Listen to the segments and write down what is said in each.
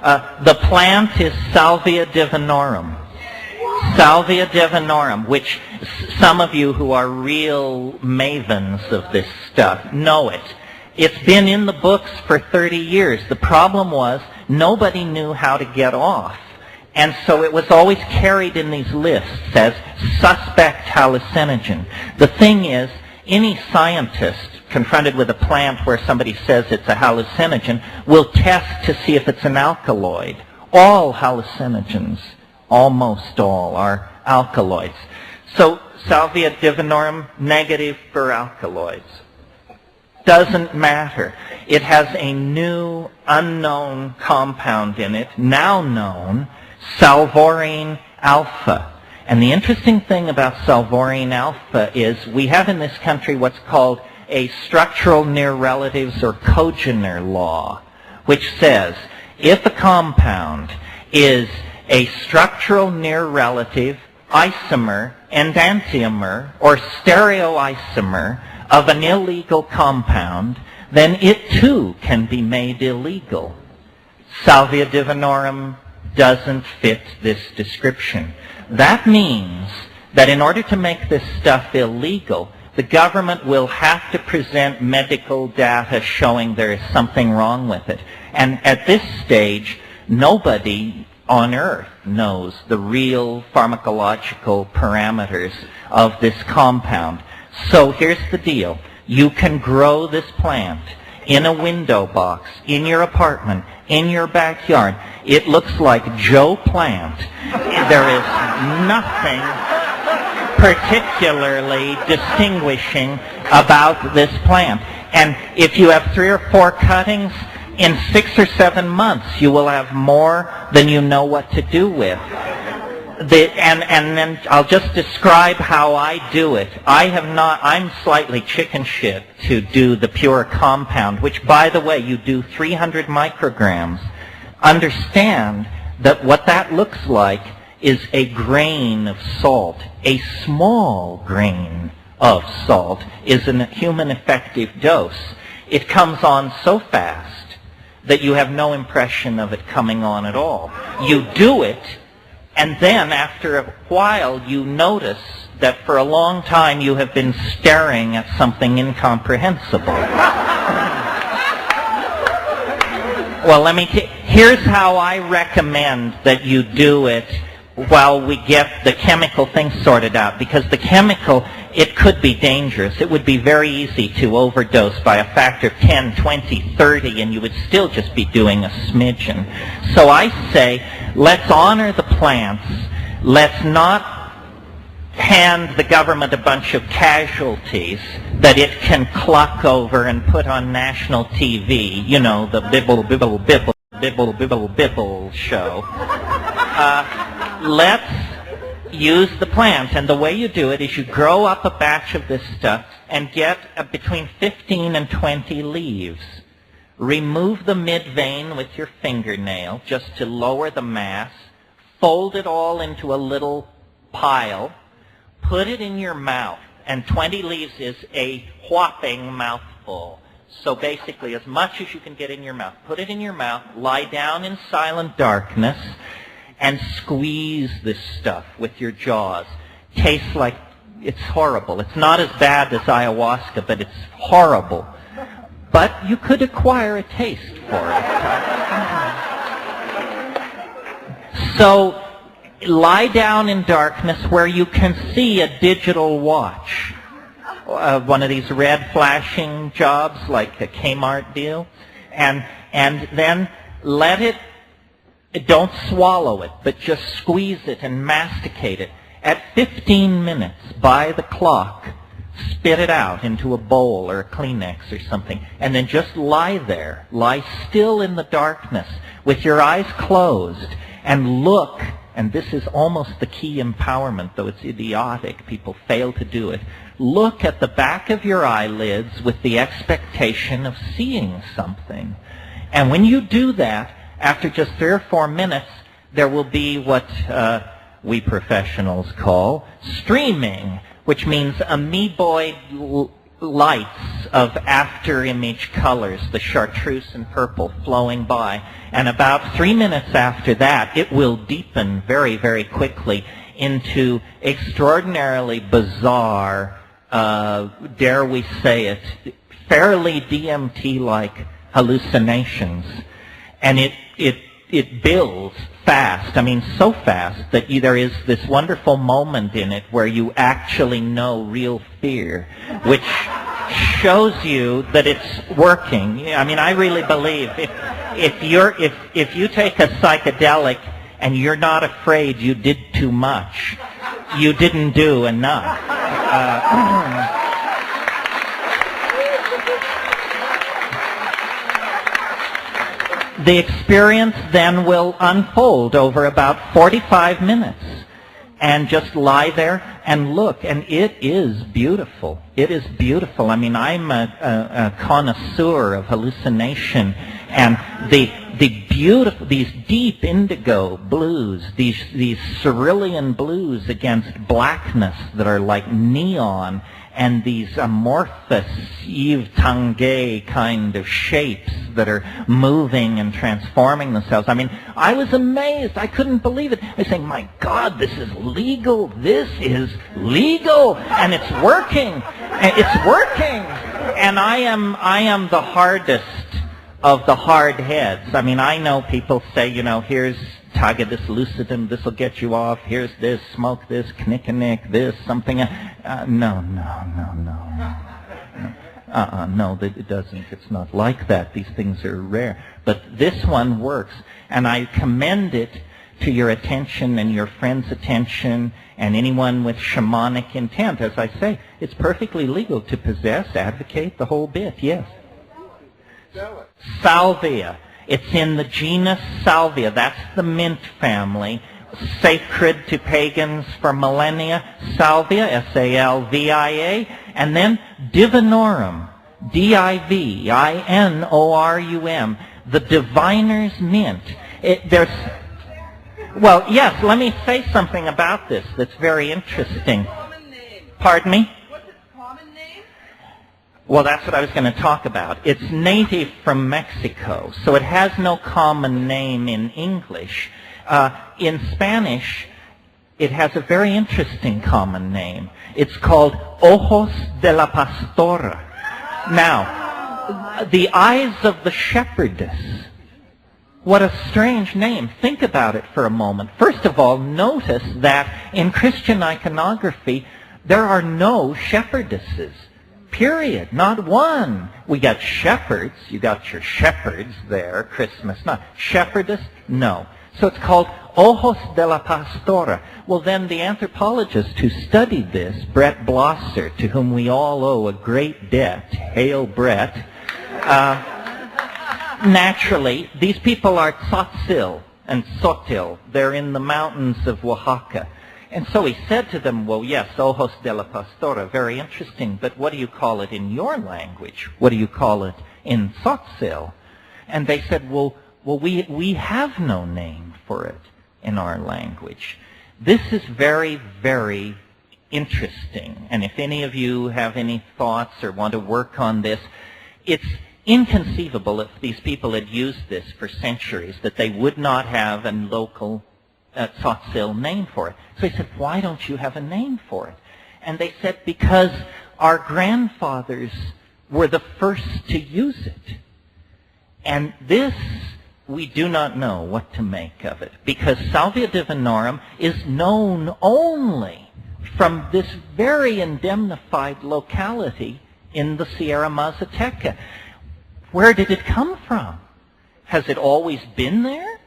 The plant is Salvia Divinorum. Salvia Divinorum, which some of you who are real mavens of this stuff know it. It's been in the books for 30 years. The problem was nobody knew how to get off. And so it was always carried in these lists as suspect hallucinogen. The thing is, any scientist confronted with a plant where somebody says it's a hallucinogen will test to see if it's an alkaloid. All hallucinogens, almost all, are alkaloids. So Salvia Divinorum, negative for alkaloids. Doesn't matter. It has a new, unknown compound in it, now known, Salvorin Alpha. And the interesting thing about Salvorin Alpha is we have in this country what's called a structural near relatives or cogener law, which says if a compound is a structural near relative, isomer, enantiomer, or stereoisomer of an illegal compound, then it too can be made illegal. Salvia Divinorum doesn't fit this description. That means that in order to make this stuff illegal, the government will have to present medical data showing there is something wrong with it. And at this stage, nobody on earth knows the real pharmacological parameters of this compound. So here's the deal. You can grow this plant in a window box, in your apartment, in your backyard. It looks like Joe Plant. There is nothing particularly distinguishing about this plant. And if you have 3 or 4 cuttings, in 6 or 7 months you will have more than you know what to do with. And then I'll just describe how I do it. I'm slightly chicken shit to do the pure compound, which, by the way, you do 300 micrograms. Understand that what that looks like is a grain of salt. A small grain of salt is a human effective dose. It comes on so fast that you have no impression of it coming on at all. You do it, and then after a while you notice that for a long time you have been staring at something incomprehensible. Well, here's how I recommend that you do it while we get the chemical thing sorted out, because the chemical, it could be dangerous. It would be very easy to overdose by a factor of 10, 20, 30, and you would still just be doing a smidgen. So I say, let's honor the plants. Let's not hand the government a bunch of casualties that it can cluck over and put on national TV, you know, the bibble, bibble, bibble, bibble, bibble, bibble show. Let's use the plant, and the way you do it is you grow up a batch of this stuff and get between 15 and 20 leaves. Remove the mid-vein with your fingernail just to lower the mass. Fold it all into a little pile. Put it in your mouth, and 20 leaves is a whopping mouthful. So basically, as much as you can get in your mouth. Put it in your mouth, lie down in silent darkness, and squeeze this stuff with your jaws. Tastes like it's horrible. It's not as bad as ayahuasca, but it's horrible. But you could acquire a taste for it. So lie down in darkness where you can see a digital watch. One of these red flashing jobs like a Kmart deal. And then let it, don't swallow it, but just squeeze it and masticate it. At 15 minutes, by the clock, spit it out into a bowl or a Kleenex or something, and then just lie there, lie still in the darkness with your eyes closed, and look, and this is almost the key empowerment, though it's idiotic, people fail to do it. Look at the back of your eyelids with the expectation of seeing something. And when you do that, after just 3 or 4 minutes, there will be what we professionals call streaming, which means amoeboid lights of after-image colors, the chartreuse and purple flowing by. And about 3 minutes after that, it will deepen very, very quickly into extraordinarily bizarre, dare we say it, fairly DMT-like hallucinations. And it builds fast. I mean, so fast that there is this wonderful moment in it where you actually know real fear, which shows you that it's working. I mean, I really believe if you take a psychedelic and you're not afraid you did too much, you didn't do enough. The experience then will unfold over about 45 minutes, and just lie there and look, and it is beautiful. It is beautiful. I mean, I'm a connoisseur of hallucination, and the beautiful, these deep indigo blues, these cerulean blues against blackness that are like neon, and these amorphous Yves Tanguay kind of shapes that are moving and transforming themselves. I mean, I was amazed. I couldn't believe it. I was saying, my God, this is legal. This is legal. And it's working. And it's working. And I am the hardest of the hard heads. I mean, I know people say, you know, here's Tagadis lucidum, this will get you off, here's this, smoke this, knick-a-nick, this, something. No, it doesn't. It's not like that. These things are rare. But this one works, and I commend it to your attention and your friend's attention and anyone with shamanic intent. As I say, it's perfectly legal to possess, advocate, the whole bit, yes. Salvia. It's in the genus Salvia. That's the mint family. Sacred to pagans for millennia. Salvia, S-A-L-V-I-A. And then Divinorum, D-I-V-I-N-O-R-U-M. The diviner's mint. Well, yes, let me say something about this that's very interesting. Pardon me? Well, that's what I was going to talk about. It's native from Mexico, so it has no common name in English. In Spanish, it has a very interesting common name. It's called Ojos de la Pastora. Now, the eyes of the shepherdess. What a strange name. Think about it for a moment. First of all, notice that in Christian iconography, there are no shepherdesses. Period. Not one. We got shepherds. You got your shepherds there, Christmas. Not shepherdess? No. So it's called Ojos de la Pastora. Well, then the anthropologist who studied this, Brett Blosser, to whom we all owe a great debt, hail Brett, naturally, these people are Tzotzil and Sotil. They're in the mountains of Oaxaca. And so he said to them, well, yes, Ojos de la Pastora, very interesting, but what do you call it in your language? What do you call it in Tzotzil? And they said, well, we have no name for it in our language. This is very, very interesting. And if any of you have any thoughts or want to work on this, it's inconceivable if these people had used this for centuries, that they would not have a local Tzotzil name for it. So he said, why don't you have a name for it? And they said, because our grandfathers were the first to use it. And this, we do not know what to make of it, because Salvia Divinorum is known only from this very indemnified locality in the Sierra Mazateca. Where did it come from? Has it always been there?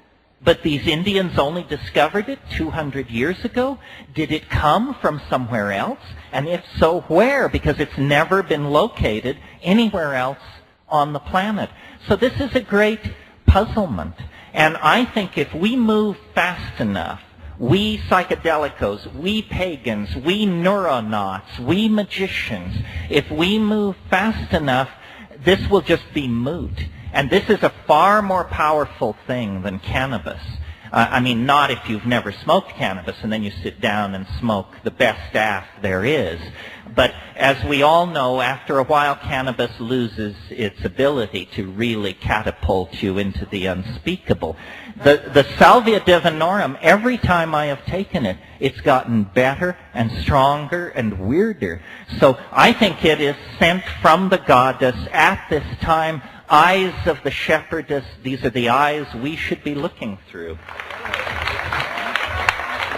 But these Indians only discovered it 200 years ago? Did it come from somewhere else? And if so, where? Because it's never been located anywhere else on the planet. So this is a great puzzlement. And I think if we move fast enough, we psychedelicos, we pagans, we neuronauts, we magicians, if we move fast enough, this will just be moot. And this is a far more powerful thing than cannabis. I mean, not if you've never smoked cannabis and then you sit down and smoke the best aff there is. But as we all know, after a while, cannabis loses its ability to really catapult you into the unspeakable. The Salvia Divinorum, every time I have taken it, it's gotten better and stronger and weirder. So I think it is sent from the goddess at this time. Eyes of the shepherdess, these are the eyes we should be looking through.